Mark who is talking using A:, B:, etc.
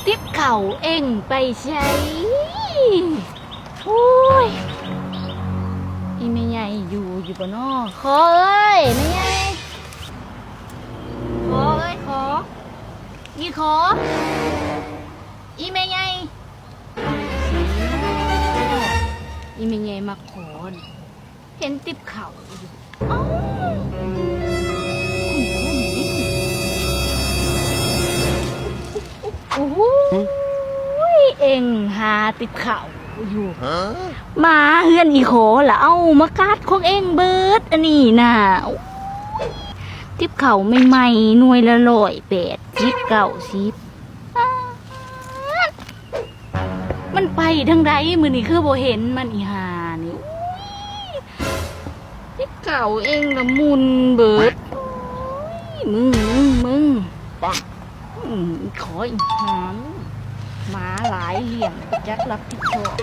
A: ติ๊บเข่าเอ็งไปใช้โอ้ยอีแม่ใหญ่อยู่บ่นอขอเอ้ยแม่ใหญ่ขอเอ้ยขออีแม่ใหญ่อีแม่ใหญ่มาขอเห็นติ๊บเข่าอยู่อ้าวโอ้โหเอ็งหาติ๊บเข่าอยู่มาเฮือนอีโขละเอามากัดของเอ็งเบิดอันนี้น่ะติ๊บเข่าใหม่ๆหน่วยละ180 90มันไปทางใดมือนี่คือบ่เห็นมันอีหานี่ติ๊บเข่าเอ็งละมุนเบิดมึงขออีกหามหมาหลายเหลี่ยมจักรับผิดชอบ